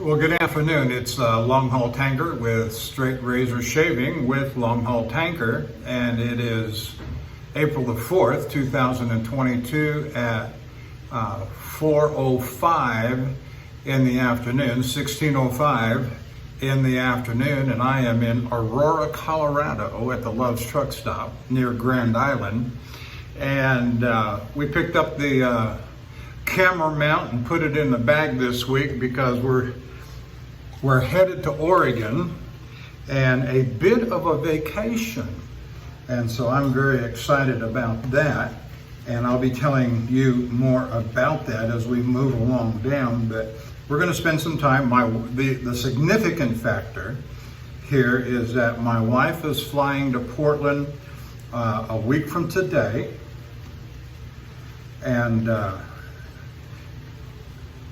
Well, good afternoon. It's Longhaultanker with Straight Razor Shaving with Longhaultanker, and it is April the 4th, 2022 at 4:05 in the afternoon, 16:05 in the afternoon, and I am in Aurora, Colorado at the Love's Truck Stop near Grand Island. And we picked up the camera mount and put it in the bag this week because we're headed to Oregon and a bit of a vacation. And so I'm very excited about that. And I'll be telling you more about that as we move along down. But we're going to spend some time. The significant factor here is that my wife is flying to Portland a week from today. And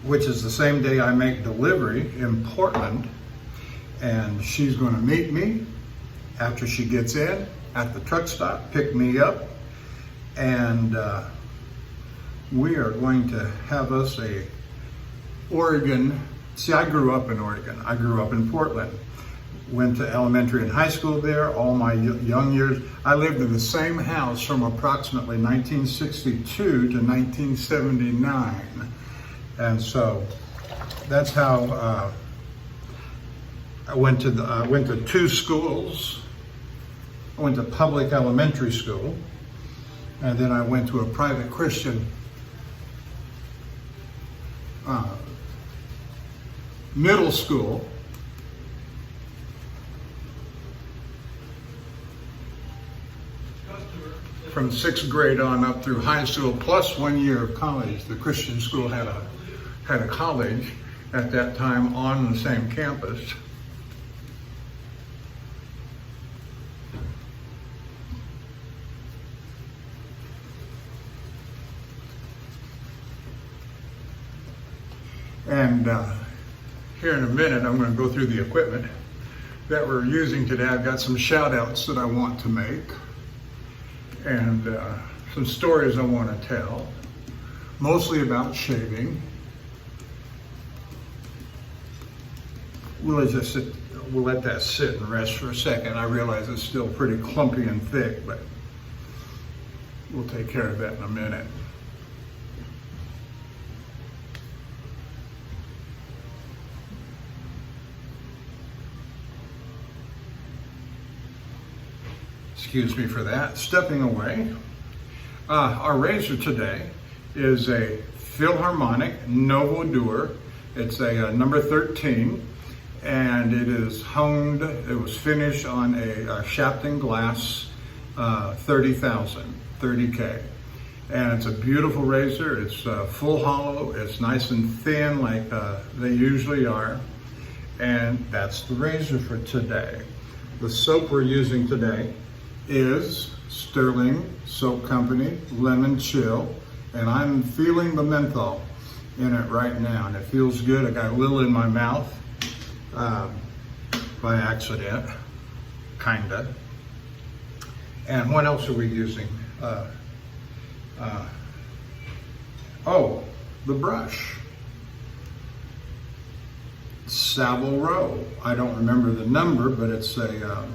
which is the same day I make delivery in Portland, and she's going to meet me after she gets in at the truck stop, pick me up, and we are going to have us a Oregon. See, I grew up in Oregon. I grew up in Portland. Went to elementary and high school there, all my young years. I lived in the same house from approximately 1962 to 1979. And so that's how I went to two schools. I went to public elementary school, and then I went to a private Christian middle school. From 6th grade on up through high school, plus 1 year of college. The Christian school had a college at that time on the same campus. And here in a minute, I'm going to go through the equipment that we're using today. I've got some shout outs that I want to make, and some stories I want to tell, mostly about shaving. We'll let that sit and rest for a second. I realize it's still pretty clumpy and thick, but we'll take care of that in a minute. Excuse me for that. Stepping away. Our razor today is a Filarmonica Novodur. It's a number 13, and it is honed. It was finished on a Shapton glass 30K, and it's a beautiful razor. It's full hollow. It's nice and thin, like they usually are, and that's the razor for today. The soap we're using today is Stirling Soap Company Lemon Chill, and I'm feeling the menthol in it right now, and it feels good. I got a little in my mouth by accident, kinda. And what else are we using? Oh, the brush. Savile Row. I don't remember the number, but it's a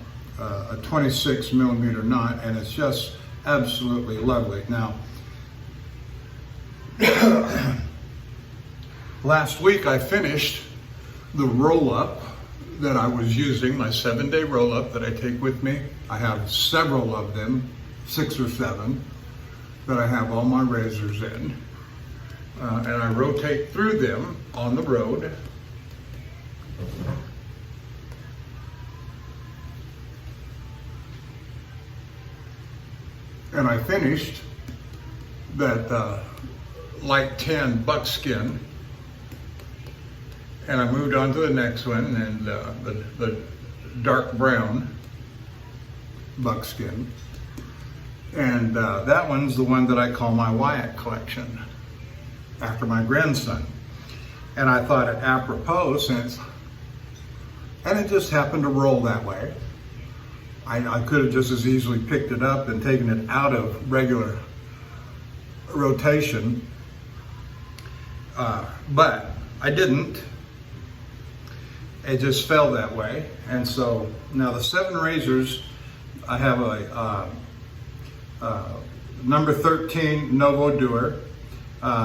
26 millimeter knot, and it's just absolutely lovely. Now, last week I finished the roll-up that I was using, my 7-day roll-up that I take with me. I have several of them, 6 or 7, that I have all my razors in. And I rotate through them on the road. And I finished that light tan buckskin, and I moved on to the next one, and the dark brown buckskin. And that one's the one that I call my Wyatt collection, after my grandson. And I thought it apropos and it just happened to roll that way. I could have just as easily picked it up and taken it out of regular rotation, but I didn't. it just fell that way. And so now the 7 razors, I have a number 13 Novodur.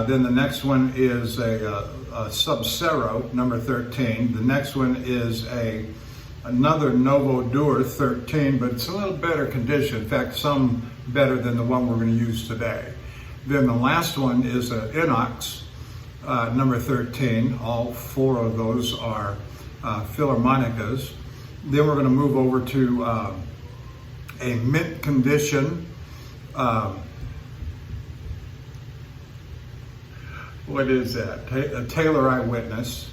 Then the next one is a Sub-Zero number 13. The next one is another Novodur 13, but it's a little better condition. In fact, some better than the one we're going to use today. Then the last one is an Inox number 13. All 4 of those are Filarmonicas. Then we're going to move over to a mint condition. What is that? A Taylor Eyewitness.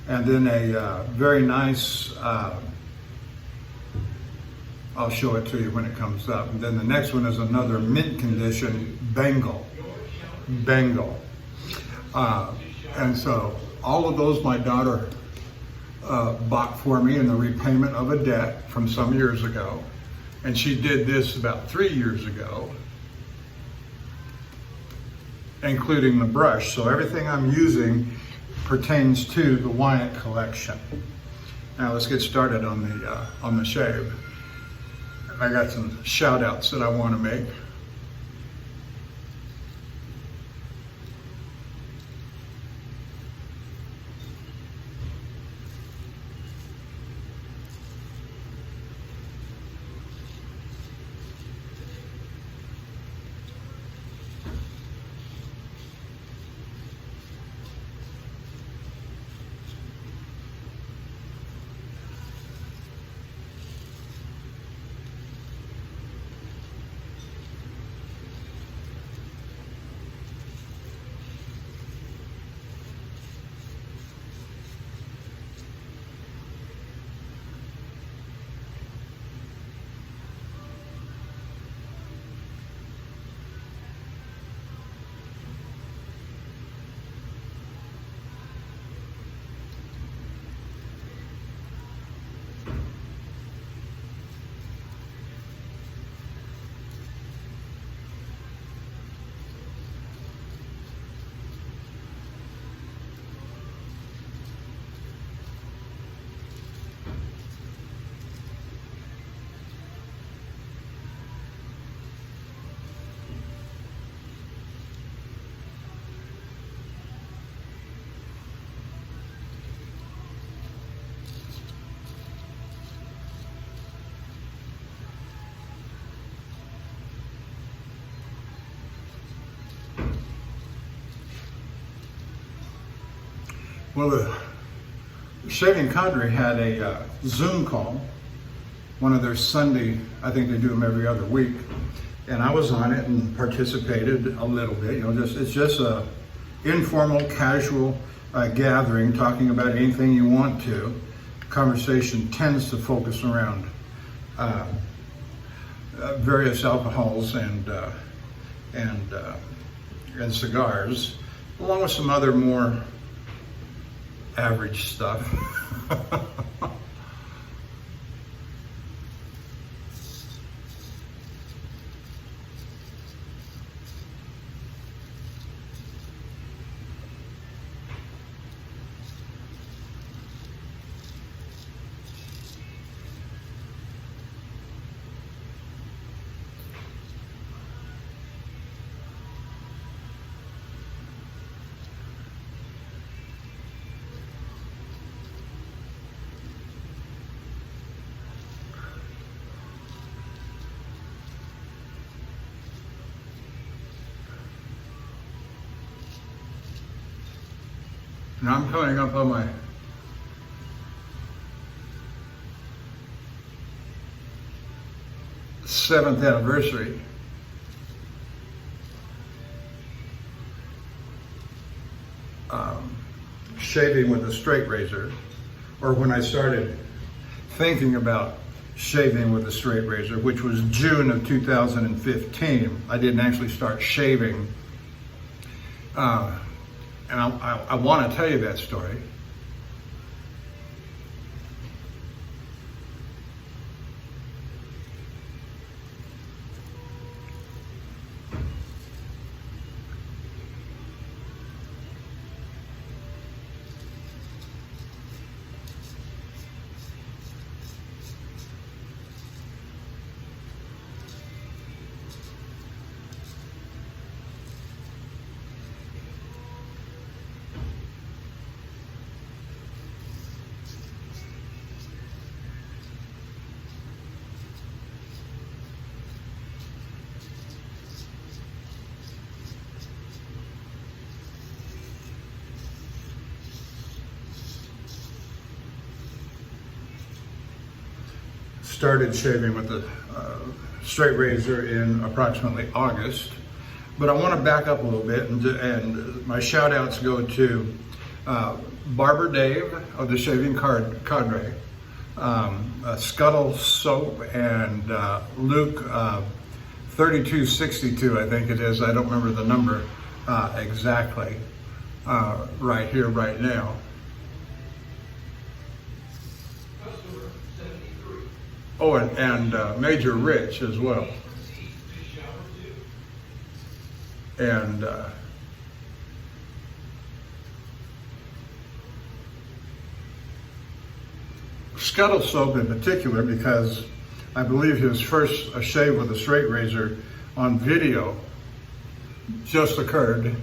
And then a very nice, I'll show it to you when it comes up. And then the next one is another mint condition Bengal. And so all of those my daughter bought for me in the repayment of a debt from some years ago. And she did this about 3 years ago, including the brush. So everything I'm using pertains to the Wyatt collection. Now let's get started on the shave. I got some shout outs that I want to make. Well, the Shaving Cadre had a Zoom call, one of their Sunday, I think they do them every other week, and I was on it and participated a little bit. It's just a informal, casual gathering, talking about anything you want to. Conversation tends to focus around various alcohols and cigars, along with some other more average stuff. Now I'm coming up on my seventh anniversary. Shaving with a straight razor, or when I started thinking about shaving with a straight razor, which was June of 2015. I didn't actually start shaving. And I want to tell you that story. started shaving with a straight razor in approximately August. But I want to back up a little bit, and my shout outs go to Barber Dave of the Shaving Cadre, Scuttle Soap, and Luke 3262, I think it is. I don't remember the number exactly right here, right now. Oh, and Major Rich as well. And Scuttle Soap in particular, because I believe his first shave with a straight razor on video just occurred.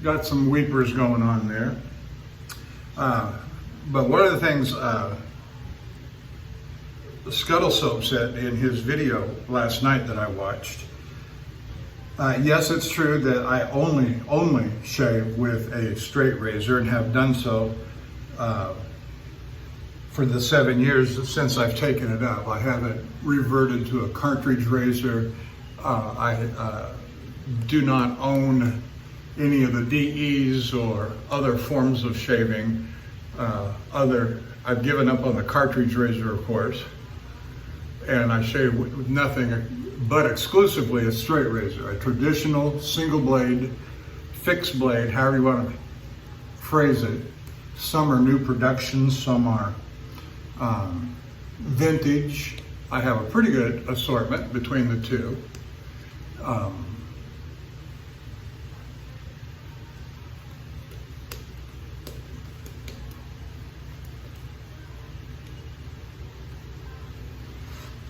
Got some weepers going on there. But one of the things Scuttle Soap said in his video last night that I watched, yes, it's true that I only shave with a straight razor and have done so for the 7 years since I've taken it up. I haven't reverted to a cartridge razor. I do not own any of the DEs or other forms of shaving. I've given up on the cartridge razor, of course, and I shave with nothing but exclusively a straight razor, a traditional single blade, fixed blade, however you want to phrase it. Some are new productions, some are vintage. I have a pretty good assortment between the two.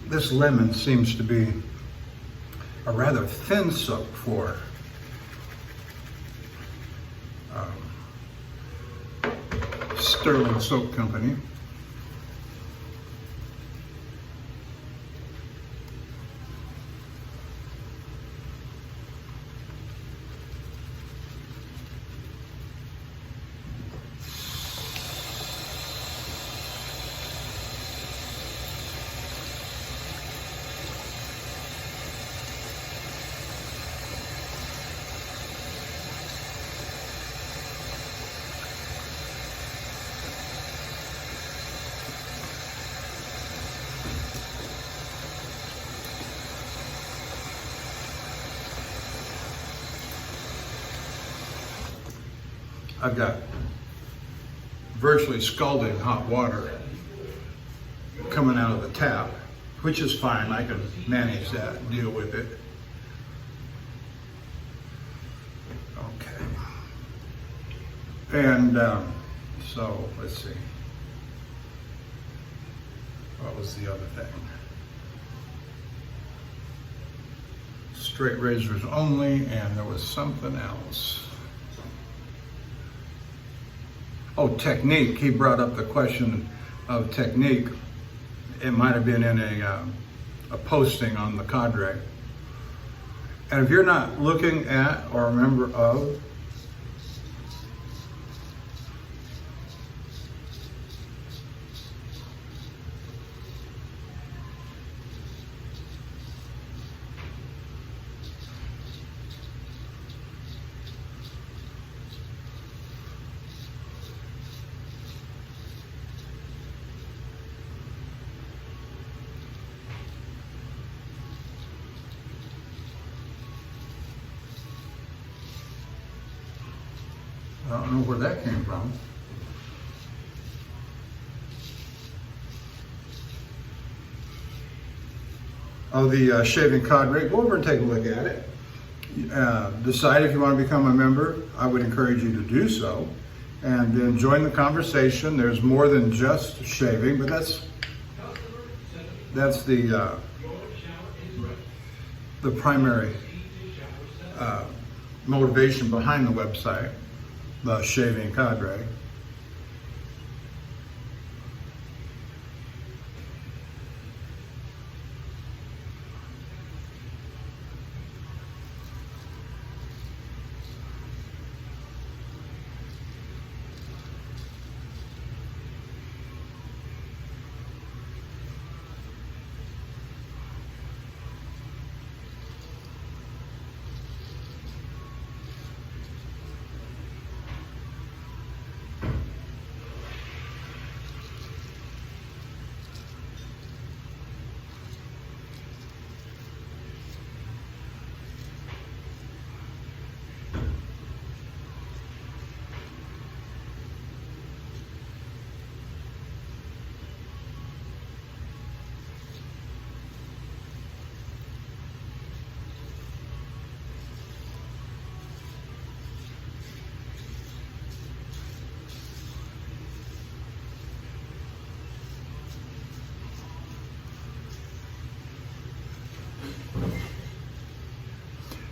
This lemon seems to be a rather thin soap for Stirling Soap Company. I've got virtually scalding hot water coming out of the tap, which is fine. I can manage that and deal with it. Okay. And so let's see. What was the other thing? Straight razors only, and there was something else. Oh, technique. He brought up the question of technique. It might have been in a posting on the Cadre. And if you're not looking at or a member of I don't know where that came from. Oh, the shaving cadre. Go over and take a look at it. Decide if you want to become a member. I would encourage you to do so. And then join the conversation. There's more than just shaving, but that's the primary motivation behind the website, the shaving cadre.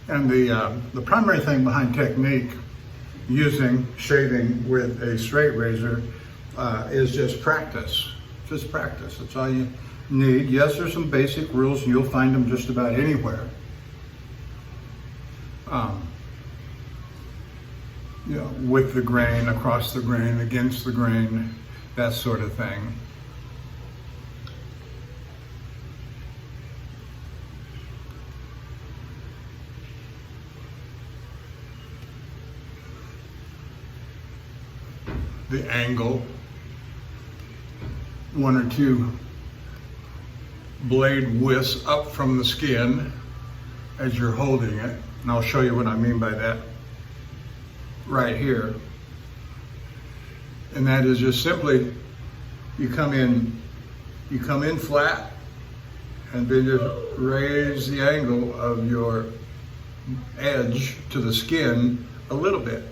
And the primary thing behind technique using shaving with a straight razor is just practice. Just practice. That's all you need. Yes, there's some basic rules, and you'll find them just about anywhere. You know, with the grain, across the grain, against the grain, that sort of thing. The angle, one or two blade widths up from the skin as you're holding it. And I'll show you what I mean by that right here. And that is just simply, you come in flat and then just raise the angle of your edge to the skin a little bit.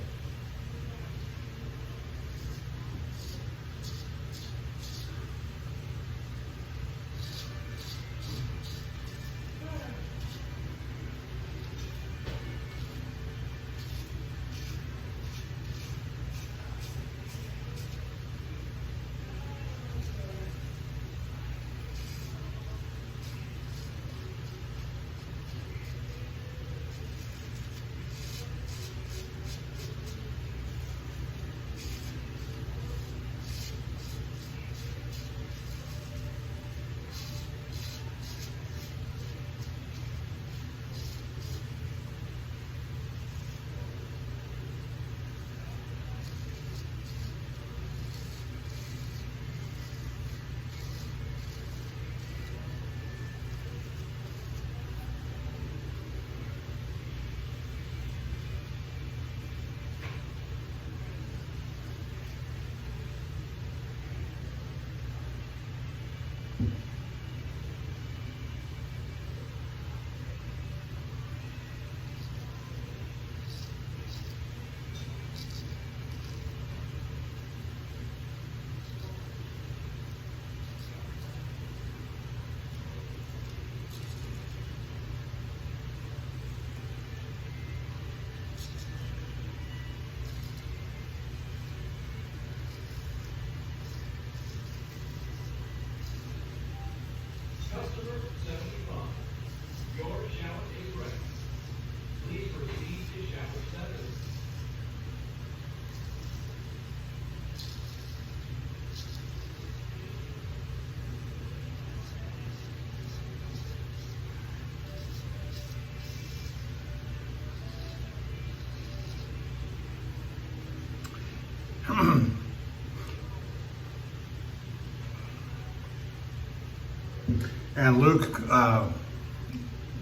And Luke,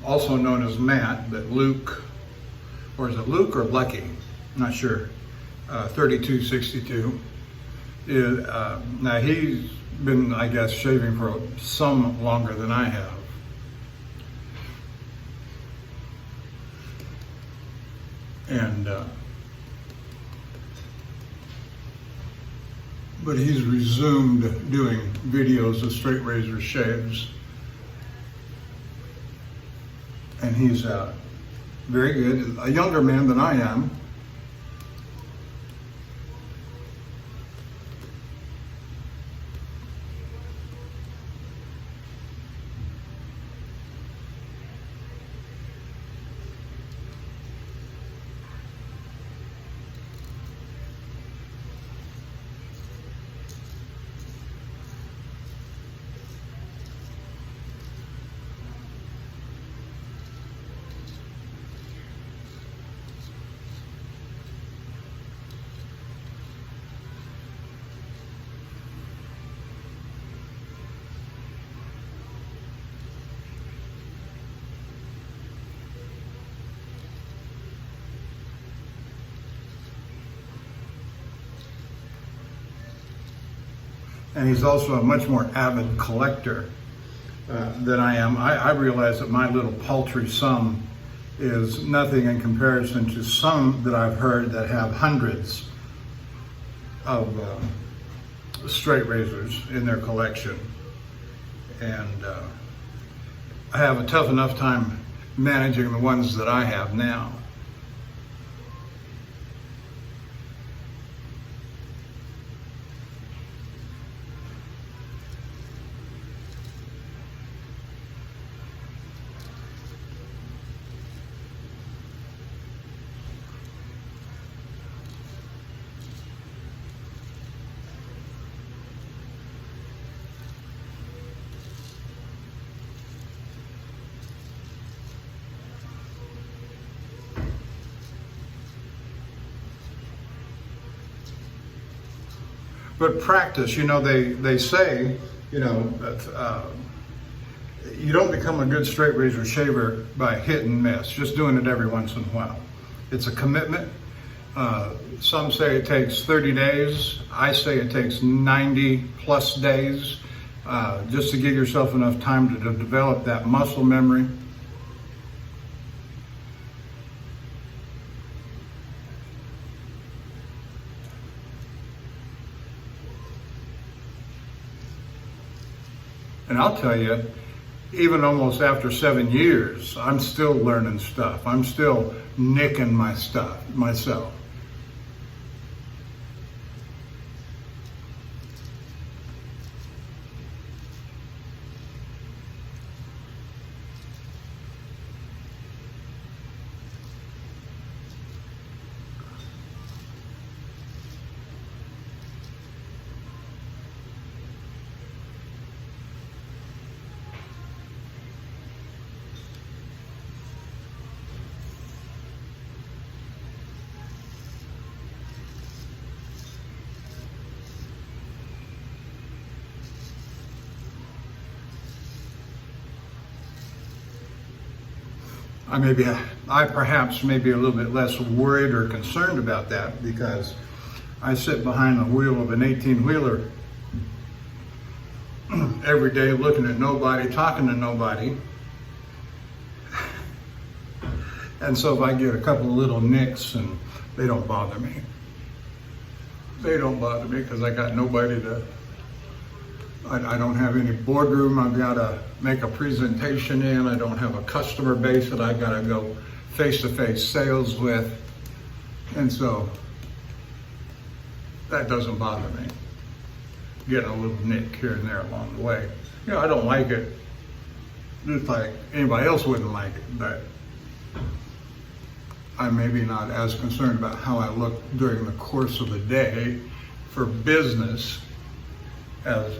also known as Matt, but Luke, or is it Luke or Lucky? I'm not sure. 3262. Now he's been, I guess, shaving for some longer than I have. And but he's resumed doing videos of straight razor shaves, and he's very good, a younger man than I am. And he's also a much more avid collector than I am. I realize that my little paltry sum is nothing in comparison to some that I've heard that have hundreds of straight razors in their collection. And I have a tough enough time managing the ones that I have now. But practice, you know, they say, you know, that you don't become a good straight razor shaver by hit and miss, just doing it every once in a while. It's a commitment. Some say it takes 30 days. I say it takes 90 plus days just to give yourself enough time to develop that muscle memory. And I'll tell you, even almost after 7 years, I'm still learning stuff. I'm still nicking my stuff myself. I perhaps may be a little bit less worried or concerned about that because I sit behind the wheel of an 18-wheeler every day looking at nobody, talking to nobody. And so if I get a couple of little nicks, and they don't bother me. They don't bother me because I got nobody to, I don't have any boardroom I've got to make a presentation in. I don't have a customer base that I got to go face-to-face sales with. And so that doesn't bother me. Getting a little nick here and there along the way. You know, I don't like it just like anybody else wouldn't like it, but I'm maybe not as concerned about how I look during the course of the day for business as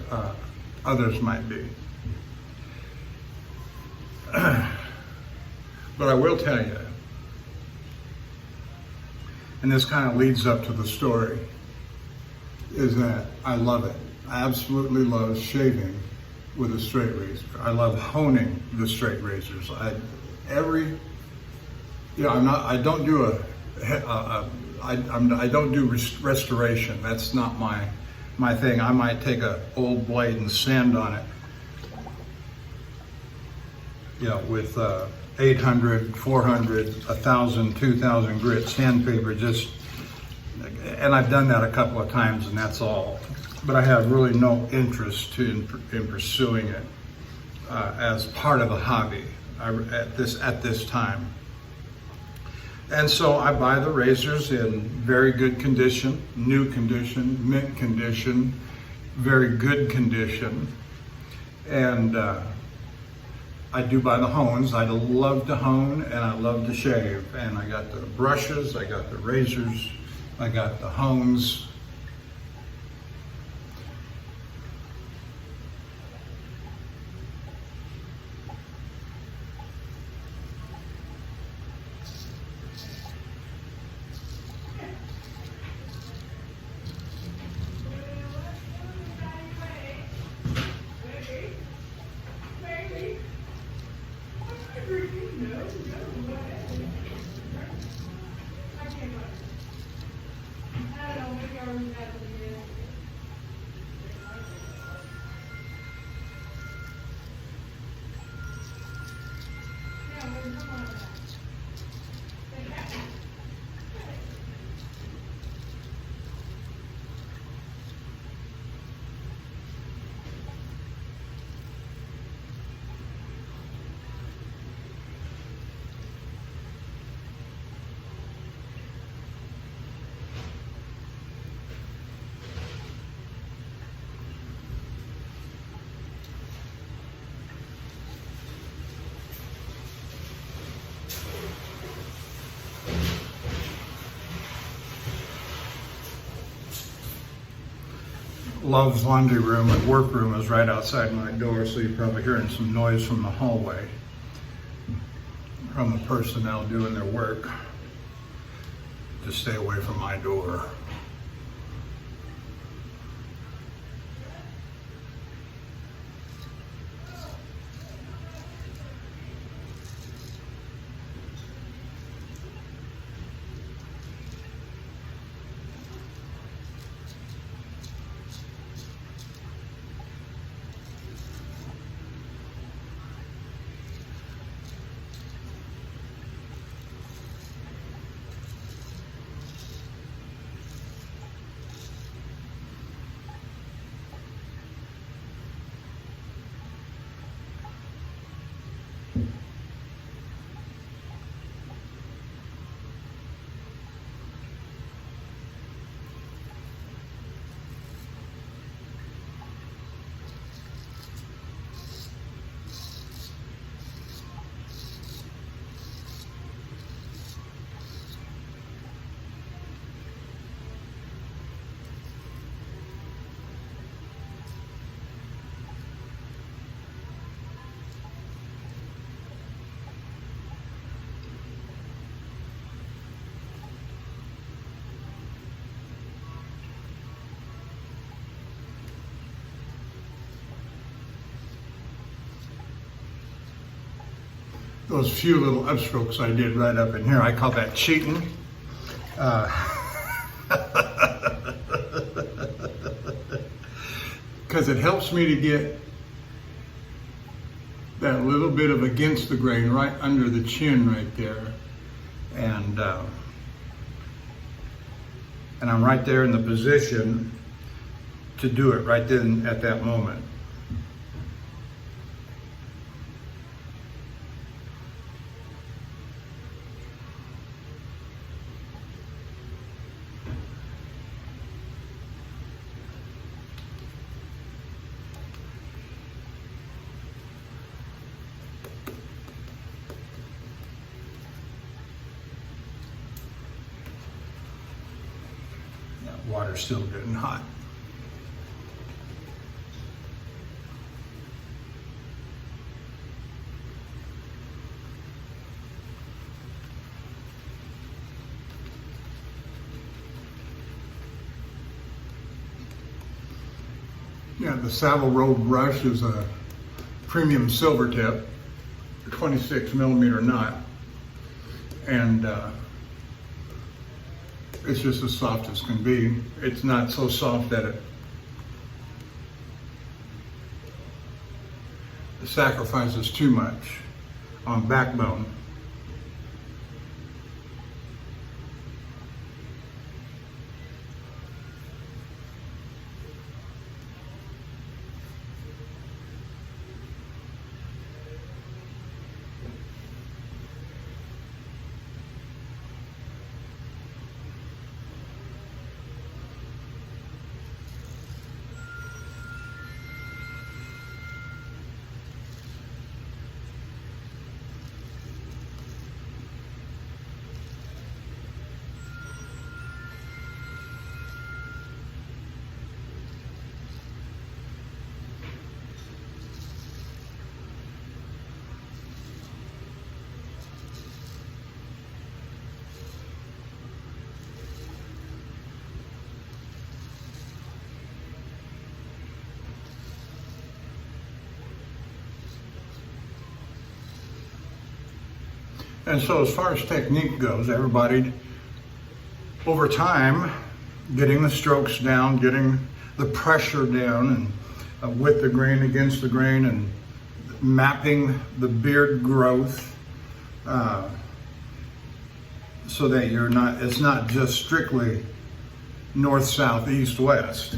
others might be. But I will tell you, and this kind of leads up to the story, is that I love it. I absolutely love shaving with a straight razor. I love honing the straight razors. I don't do a I don't do restoration. That's not my thing. I might take an old blade and sand on it, with 800, 400, 1,000, 2,000 grit sandpaper, and I've done that a couple of times, and that's all. But I have really no interest in pursuing it as part of a hobby at this time. And so I buy the razors in very good condition, new condition, mint condition, very good condition. And I do buy the hones. I love to hone and I love to shave. And I got the brushes, I got the razors, I got the hones. Love's laundry room and workroom is right outside my door, so you're probably hearing some noise from the hallway from the personnel doing their work. To stay away from my door. Those few little upstrokes I did right up in here, I call that cheating. Because it helps me to get that little bit of against the grain right under the chin right there. And I'm right there in the position to do it right then at that moment. Water's still getting hot. Yeah, the Savile Row brush is a premium silver tip, 26 millimeter nut, and It's just as soft as can be. It's not so soft that it sacrifices too much on backbone. And so as far as technique goes, everybody, over time, getting the strokes down, getting the pressure down, and with the grain against the grain, and mapping the beard growth, so that it's not just strictly north, south, east, west.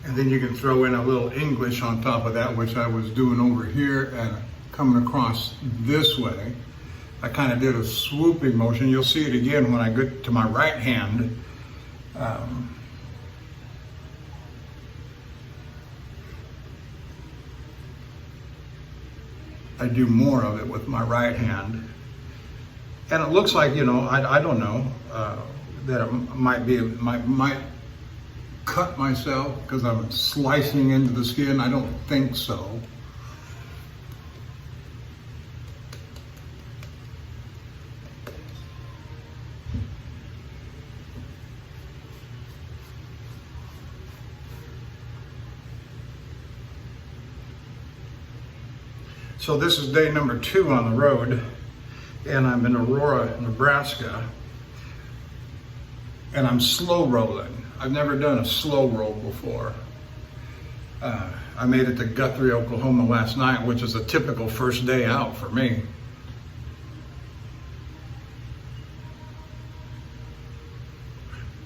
And then you can throw in a little English on top of that, which I was doing over here and coming across this way. I kind of did a swooping motion. You'll see it again when I get to my right hand. I do more of it with my right hand. And it looks like, I don't know, that it might cut myself because I'm slicing into the skin. I don't think so. So this is day number 2 on the road, and I'm in Aurora, Nebraska, and I'm slow rolling. I've never done a slow roll before. I made it to Guthrie, Oklahoma last night, which is a typical first day out for me.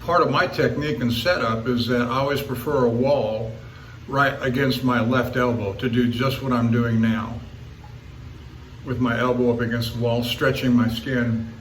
Part of my technique and setup is that I always prefer a wall right against my left elbow to do just what I'm doing now, with my elbow up against the wall, stretching my skin.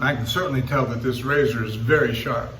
I can certainly tell that this razor is very sharp.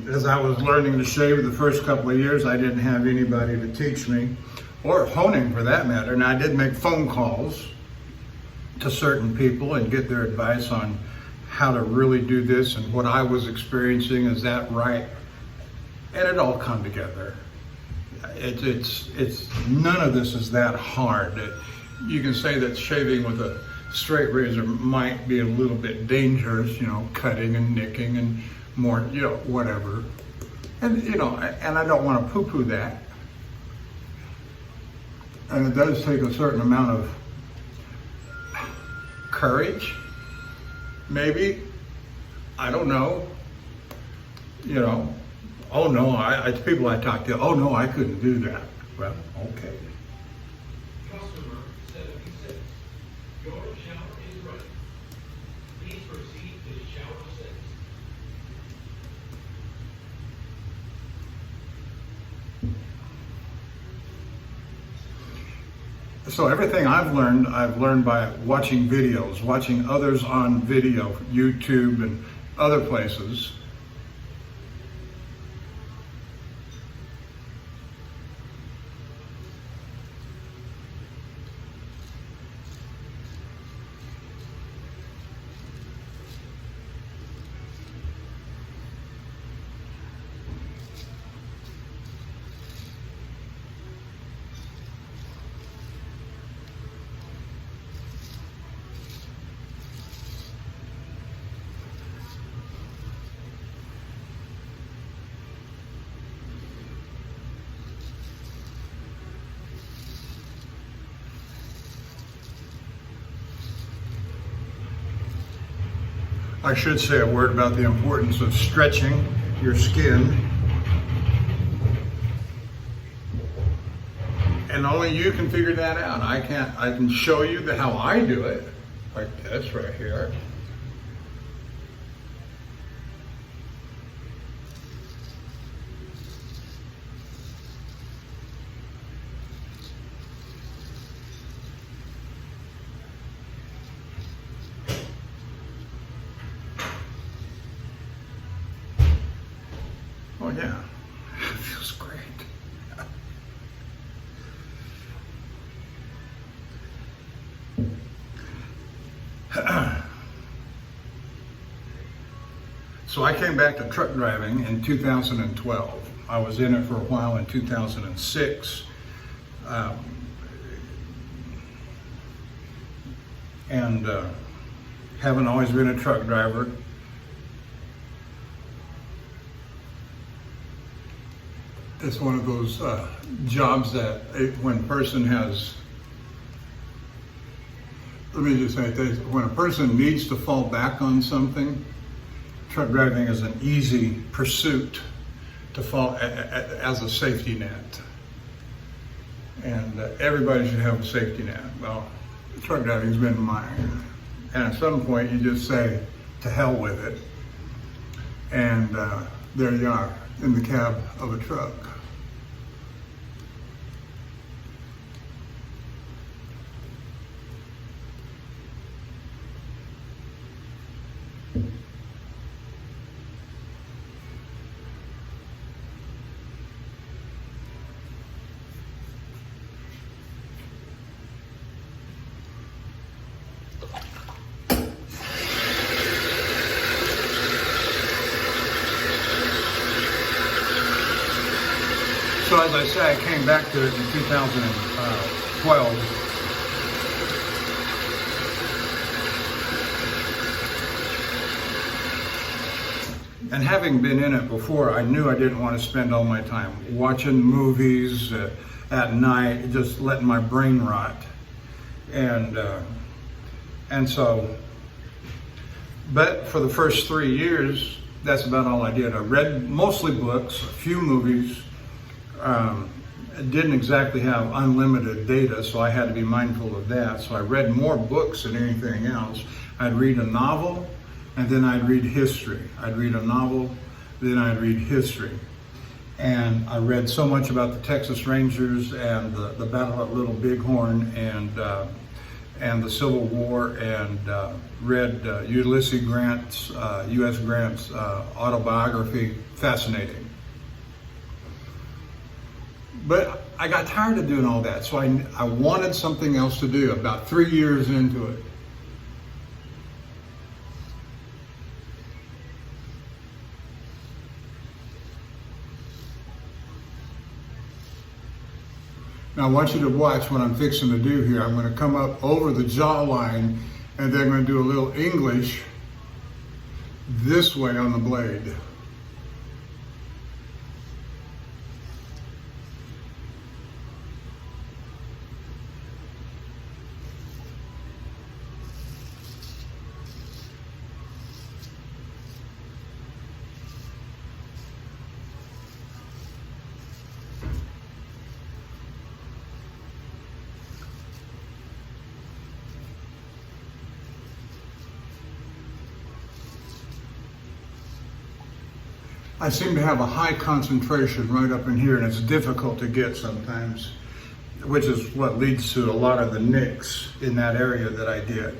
as I was learning to shave the first couple of years, I didn't have anybody to teach me, or honing for that matter, and I did make phone calls to certain people and get their advice on how to really do this and what I was experiencing, is that right? And it all come together. It's none of this is that hard. You can say that shaving with a straight razor might be a little bit dangerous, cutting and nicking and more, whatever. And, and I don't want to poo-poo that. And it does take a certain amount of courage, maybe. I don't know. Oh no, it's people I talk to, oh no, I couldn't do that. Well, okay. Customer 76. Your shower is ready. Please proceed to shower 6. So everything I've learned by watching videos, watching others on video, YouTube and other places. I should say a word about the importance of stretching your skin. And only you can figure that out. I can show you how I do it, like this right here. Oh yeah, it feels great. So I came back to truck driving in 2012. I was in it for a while in 2006. And haven't always been a truck driver. It's one of those jobs that when a person has, let me just say this, when a person needs to fall back on something, truck driving is an easy pursuit to fall as a safety net. And everybody should have a safety net. Well, truck driving's been mine. And at some point you just say, to hell with it. And there you are, in the cab of a truck. So as I say, I came back to it in 2012. And having been in it before, I knew I didn't want to spend all my time watching movies at night, just letting my brain rot. And so, but for the first 3 years, that's about all I did. I read mostly books, a few movies. Didn't exactly have unlimited data, so I had to be mindful of that. So I read more books than anything else. I'd read a novel, and then I'd read history. I'd read a novel, then I'd read history. And I read so much about the Texas Rangers and the Battle at Little Bighorn and the Civil War, and read Ulysses Grant's, U.S. Grant's autobiography. Fascinating. But I got tired of doing all that, so I wanted something else to do about 3 years into it. Now I want you to watch what I'm fixing to do here. I'm going to come up over the jawline, and then I'm going to do a little English this way on the blade. I seem to have a high concentration right up in here, and it's difficult to get sometimes, which is what leads to a lot of the nicks in that area that I did.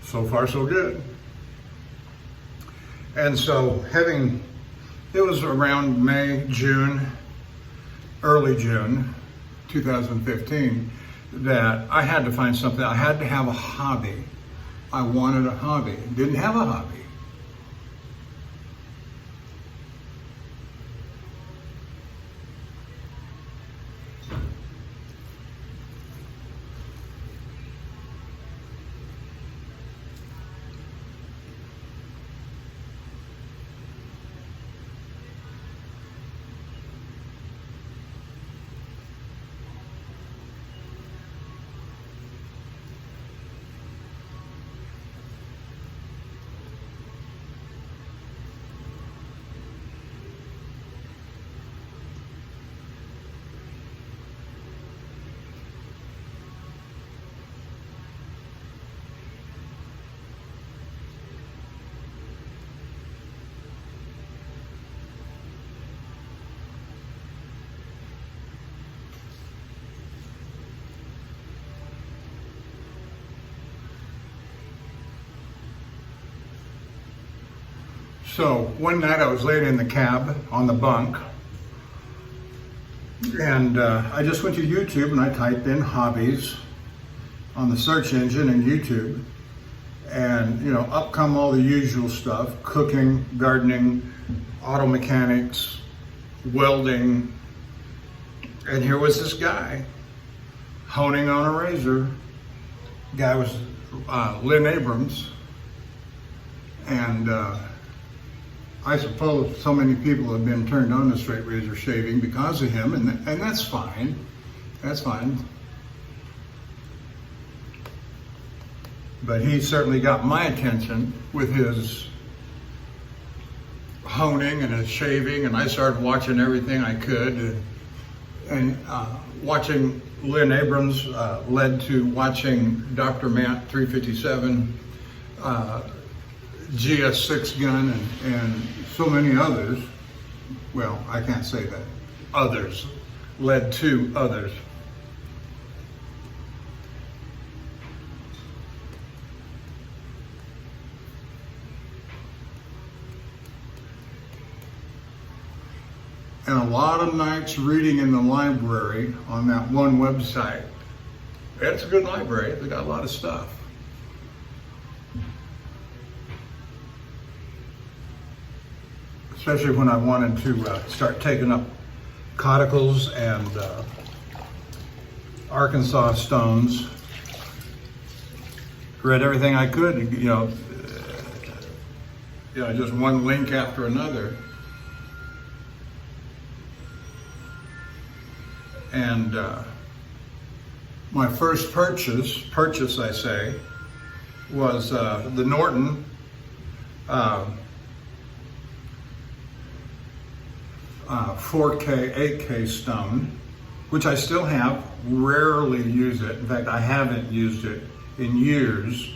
So far, so good. And so it was around May, June, early June 2015, that I had to find something. I had to have a hobby. I wanted a hobby. Didn't have a hobby. So one night I was laying in the cab on the bunk, and I just went to YouTube and I typed in hobbies on the search engine in YouTube, and up come all the usual stuff: cooking, gardening, auto mechanics, welding. And here was this guy honing on a razor. Guy was Lynn Abrams, and I suppose so many people have been turned on to straight razor shaving because of him, and that's fine. That's fine. But he certainly got my attention with his honing and his shaving, and I started watching everything I could. And watching Lynn Abrams led to watching Dr. Matt 357, GS6 gun, and so many others. Well, I can't say that. Others led to others. And a lot of nights reading in the library on that one website. It's a good library. They got a lot of stuff. Especially when I wanted to start taking up cauticles and Arkansas stones. Read everything I could, just one link after another. And my first purchase I say, was the Norton 4K, 8K stone, which I still have, rarely use it. In fact, I haven't used it in years,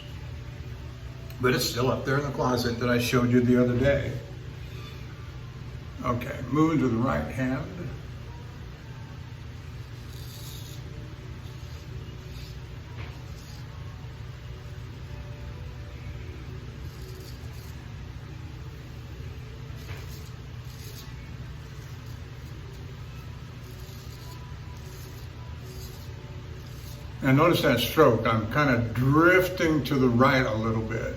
but it's still up there in the closet that I showed you the other day. Okay, moving to the right hand. And notice that stroke, I'm kind of drifting to the right a little bit.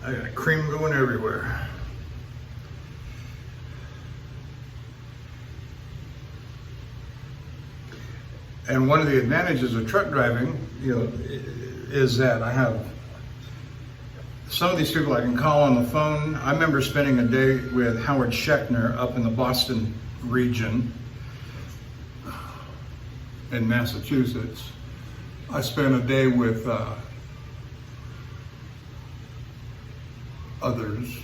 I got cream going everywhere. And one of the advantages of truck driving, is that I have some of these people I can call on the phone. I remember spending a day with Howard Schechner up in the Boston region in Massachusetts. I spent a day with others.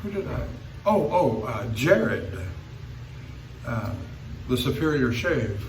Who did I? Jared, the Superior Shave.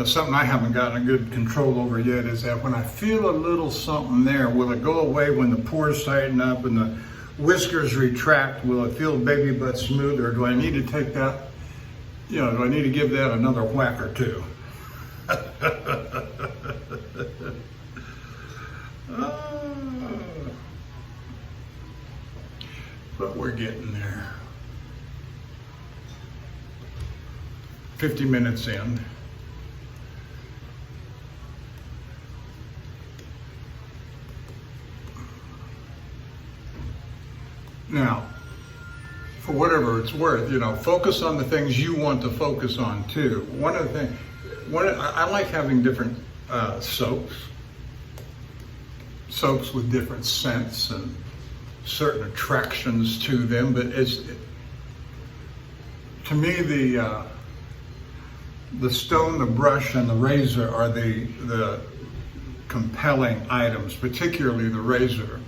Something I haven't gotten a good control over yet is that when I feel a little something there, will it go away when the pores tighten up and the whiskers retract, will it feel baby butt smooth, or do I need to take that, do I need to give that another whack or two? But we're getting there. 50 minutes in. Now, for whatever it's worth, focus on the things you want to focus on too. One of the things, I like having different soaps with different scents and certain attractions to them, but to me, the stone, the brush, and the razor are the compelling items, particularly the razor.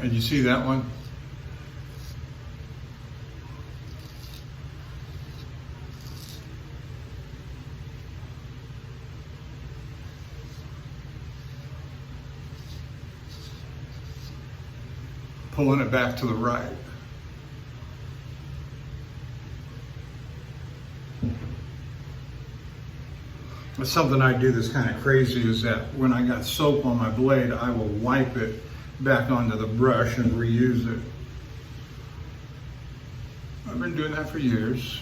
And you see that one? Pulling it back to the right. But something I do that's kind of crazy is that when I got soap on my blade, I will wipe it back onto the brush and reuse it. I've been doing that for years.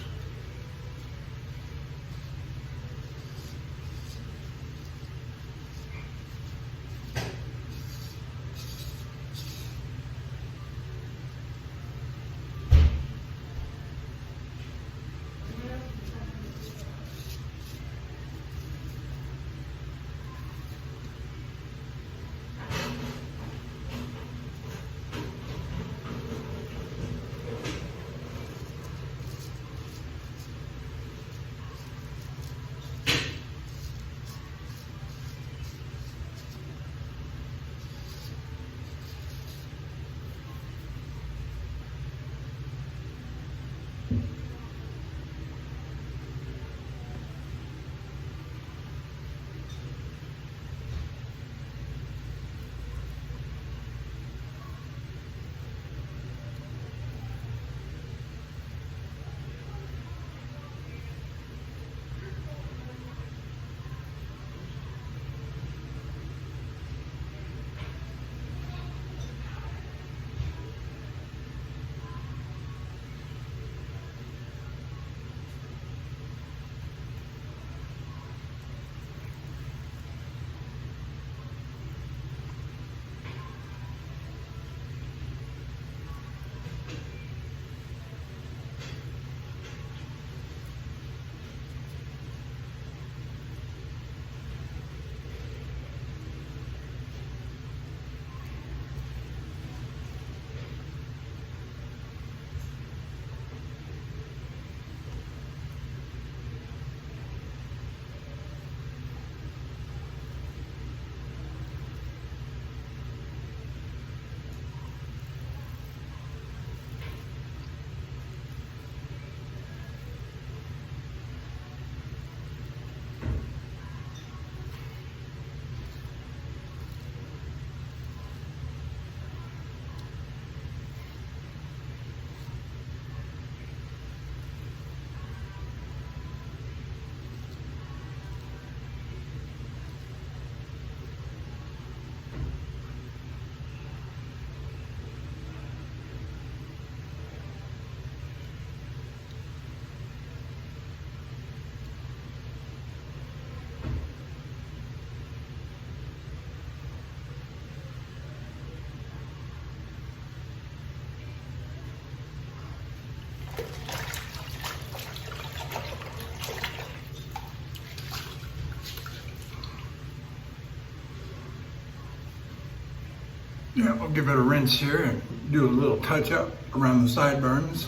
Yeah, I'll give it a rinse here and do a little touch up around the sideburns.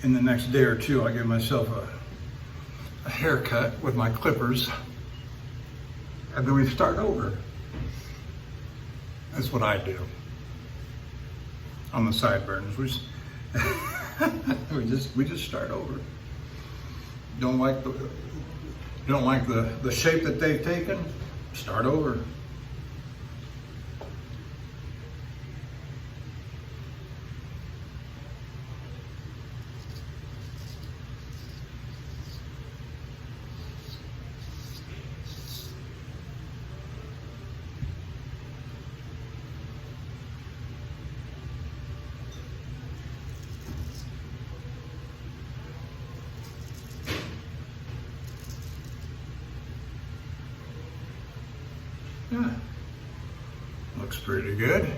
In the next day or two, I'll give myself a haircut with my clippers. and then we start over. That's what I do on the sideburns. We just start over. Don't like the shape that they've taken? Start over. Yeah, looks pretty good.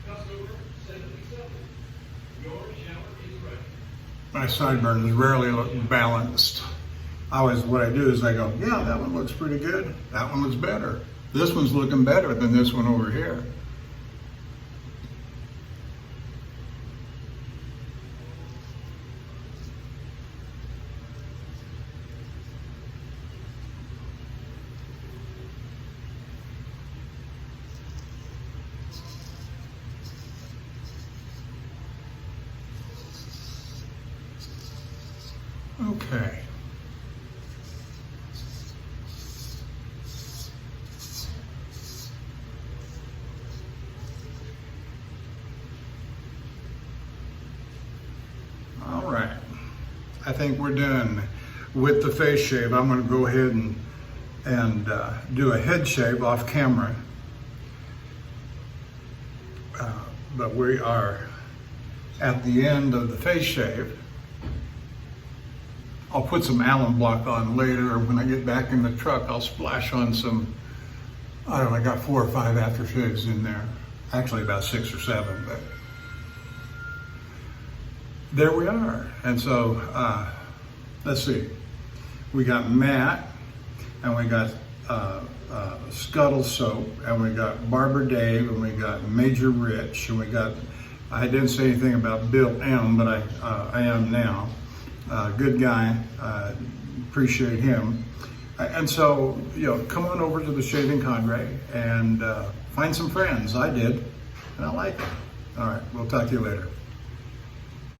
Customer 77, your shower is ready. My sideburns rarely look balanced. What I do is I go, yeah, that one looks pretty good. That one looks better. This one's looking better than this one over here. Okay. All right. I think we're done with the face shave. I'm going to go ahead and do a head shave off camera. But we are at the end of the face shave. I'll put some Allen block on later, or when I get back in the truck, I'll splash on some, I don't know, I got 4 or 5 aftershaves in there. Actually about 6 or 7, but there we are. And so, let's see. We got Matt, and we got Scuttle Soap, and we got Barber Dave, and we got Major Rich, and we got, I didn't say anything about Bill M, but I am now. Good guy, appreciate him. And so, come on over to the Shaving Cadre and find some friends. I did, and I like it. All right, we'll talk to you later.